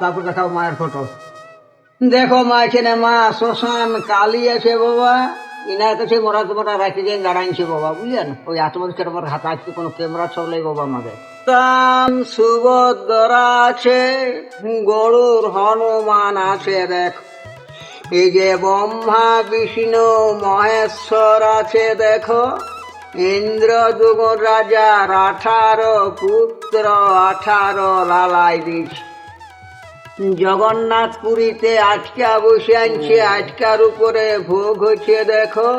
তারপর দেখাও মায়ের ফটো। দেখো মা এখানে মা শ্মশান কালী আছে বাবা, ইনার কাছে মোরা তোমরা রাখি দিয়ে দাঁড়াইছে বাবা, বুঝলেন? ওই আত্মবিশ্বাস আমার হাতে আজকে কোনো ক্যামেরা চলে বাবা আমাদের। তাম সুভদ্রা আছে, গরুর হনুমান আছে, দেখ এই যে ব্রহ্মা বিষ্ণু মহেশ্বর আছে, দেখো ইন্দ্রদুগ রাজার 18 পুত্র 18 লালাই দিচ্ছে। জগন্নাথ পুরীতে আটকা বসে আনছে, আটকার উপরে ভোগ হচ্ছে, দেখো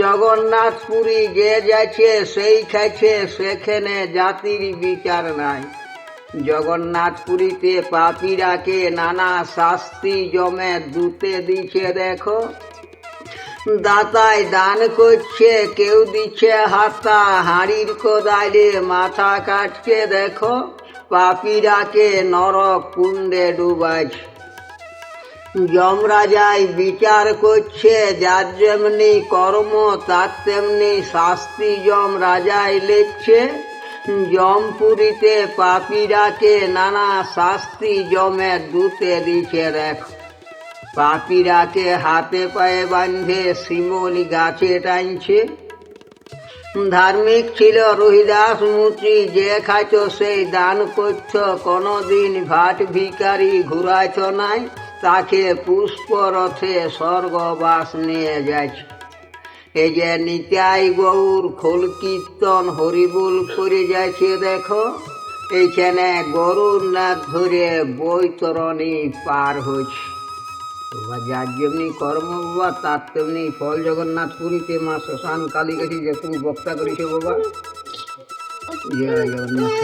জগন্নাথ পুরী যে যাচ্ছে সেই খাচ্ছে, সেখানে জাতির বিচার নাই। জগন্নাথ পুরীতে পাপীরাকে নানা শাস্তি জমে দুতে দিচ্ছে, দেখো দাতায় দান করছে, কেউ দিচ্ছে হাতা, হাড়ির কোদালে মাথা কাটছে, দেখো পাপীরাকে নরক কুণ্ডে ডুবাইছে। যমরাজাই বিচার করছে, যার যেমনি কর্ম তার তেমনি শাস্তি যমরাজাই লিখছে। যমপুরীতে পাপীরাকে নানা শাস্তি জমে দুতে দিচ্ছে, দেখো পাপীরাকে হাতে পায়ে বাঁধে শিমলি গাছে টানছে। ধার্মিক ছিল রহিদাস মুচি, যে খাইছ সেই দান করছ, কোনদিন ভাট ভিকারি ঘুরাইছ নাই, তাকে পুষ্প রথে স্বর্গবাস নিয়ে যাচ্ছে। এই যে নিতাই গৌর খোল কীর্তন হরিবুল করে যাচ্ছে, দেখো এইখানে গরুর নাক ধরে বৈতরণী পার হচ্ছে। যার যেমনি কর্ম বাবা তার তেমনি ফল। জগন্নাথ পুরীতে মা শ্মশান কালী গেছি, যে তুমি বক্তা করেছো বাবা, জয় জগন্নাথ।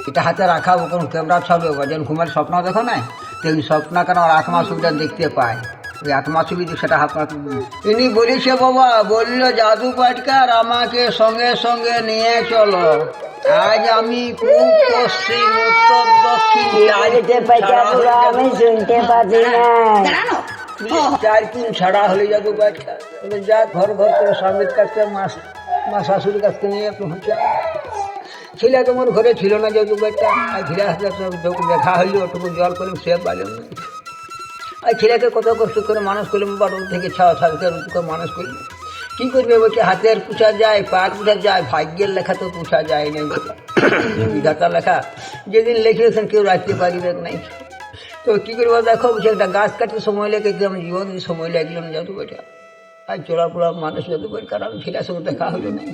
এটা হাতে রাখা কোনো ক্যামেরা ছাড়বে বাবা, যেন ঘুমের স্বপ্ন দেখো না তেমনি স্বপ্ন কেন আর আত্মা ছবিটা দেখতে পায়, ওই আত্মা ছবি সেটা হাত মাত্র। ইনি বলেছে বাবা, বলল জাদু পাটকার আমাকে সঙ্গে সঙ্গে নিয়ে চলো, আজ আমি পূব পশ্চিম উত্তর দক্ষিণ 4 দিন ছাড়া হলে যাবো বাচ্চা। যা ঘর ঘর করে স্বামীর কাছে মা শাশুড়ির কাছে নিয়ে পৌঁছা। ছেলে তোমার ঘরে ছিল না যেহেতু বাচ্চা, আর ছেলে হাতে দেখা হইলো ওটুকু জল করে সে পাইলাম না। আর ছেলেকে কত কষ্ট করে মানুষ করলাম বাড়ি থেকে 6-7 করে মানুষ করলাম। কী করবে বলছে, হাতের পুছা যায়, পায়ের পুছা যায়, ভাগ্যের লেখা তো পুছা যায় নাই, বিধাতার লেখা যেদিন লিখেছেন কেউ রাখতে পারিবে নাই। তো কী করবো দেখো, বলছে একটা গাছ কাটতে সময় লেগে আমি জীবন সময় লাগলো না যত বেটা। আর চোরাপোড়া মানুষ যত বের কারণ ছেলে সঙ্গে দেখা হলো নাই।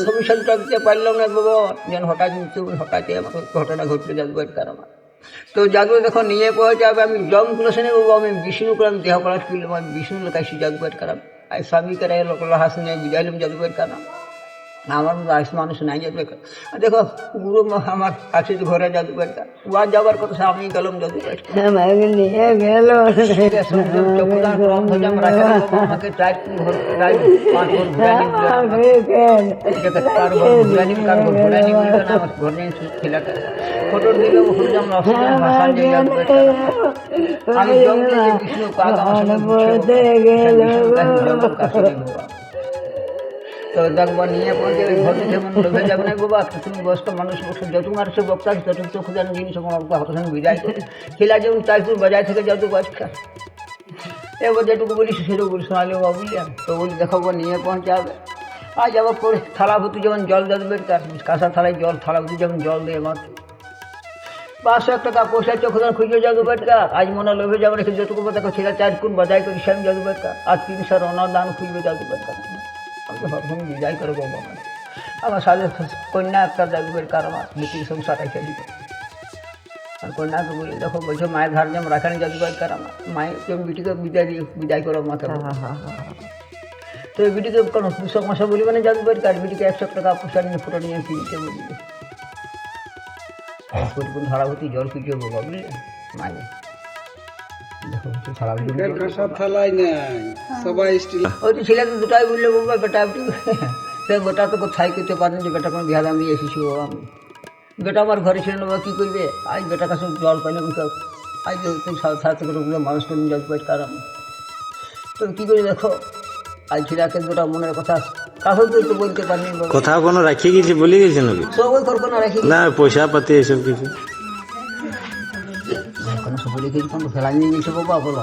ভবিষ্যৎটা দিতে পারলাম না বাবা, যেন হঠাৎ হঠাৎই আমাকে ঘটনা ঘটলে যাদু বের কারণ। তো জাদু দেখো নিয়ে পৌঁছাবে, আমি জম কুলসে নেবো, আমি বিষ্ণু করলাম দেহ করা তুললাম, আমি বিষ্ণু লেখাইছি জাদুবের কারণ। আর স্বামীকে লোক হাস নিয়ে বুঝাইলাম জাদুবের কারণ। আমার মতো আইস মানুষ নাই জাদুবের কারণ। দেখো গুরু আমার আছে ঘরে জাদুবের কারণ, ওয়ার যাবার কথা আমি গেলাম জাদুবের নিয়ে গেল। আমাকে 4 ঘর 5 ঘর ঘুরানি ছেলেটা ফটো দিল আমি বিষ্ণু তো দেখবো নিয়ে পৌঁছে ঘরে যেমন লোভে যাবে না বাবা, তুমি বয়স্ক মানুষ যত মানুষের বক্তা আছে তত তো খুঁজানো জিনিস হঠাৎ বিদায় করে ছেলে যেমন চাইছো বাজার থেকে যাও তো বাচ্চা এবার যেটুকু বলিস সেটুকু বলি শোনালে বাবা, বুঝলেন? তো বলি দেখাবো নিয়ে পৌঁছাবে। আর যাবো করে থালা ভর্তি যেমন জল দেবে, কাঁসা থালায় জল, থালা ভর্তি যেমন জল দিয়ে মাত্র 500 টাকা পয়সা চোখদান খুঁজে যাদু বেটকা। আজ মনে লোভে যাবে রেখে যতটুকু দেখো ছেলে 4 গুণ বাজাই করি স্বামী যাদু বেটকা, আর 300 অনুদান খুঁজবে যাদু বেটকা। আমি তো ভাবলাম বিদায় করে বাবা, আমার সাথে কন্যা একটা যাদু বেটকার আমার বিক্রি সংসার রেখে দিত। আর কন্যাকে বলি দেখো বলছো মায়ের ধার যেমন রাখানি যাদু বেটকার আমার মায়ের যেমন বিটিকে বিদায় করো মাথা। তো এই বিটিকে কোনো কৃষক মাসা বলিবে না যাদু বেটকার, বিটিকে 100 টাকা পয়সা নিয়ে ফটো নিয়ে কিনতে বলবে। থালাভর্তি জল খুঁজে বাবা, বুঝলে মায়ে ছেলেকে দুটাই বললে বাবা, বেটা বেটা তো কোথায় করতে পারেন যে বেটা কোনো বিহার আমি এসেছি বাবা। আমি বেটা আমার ঘরে ছিল না বাবা, কী করবে? আজ বেটার কাছে জল পাইলে আজ সাথে করে মানুষ করে জল পাই কারণ। তো কী করে দেখো আলছিরাকে দুটা মনের কথা কাউকে তো বলতে পারিনি বাবা। কোথাও কোনো রাখিয়ে গেছে বলে গেছে নাকি? সবাই কল্পনা রাখি না পয়সা পাতি এসব কিছু কোনো সবাই রেখেছি কোনো ফেলা নিয়ে গেছে বাবা বলো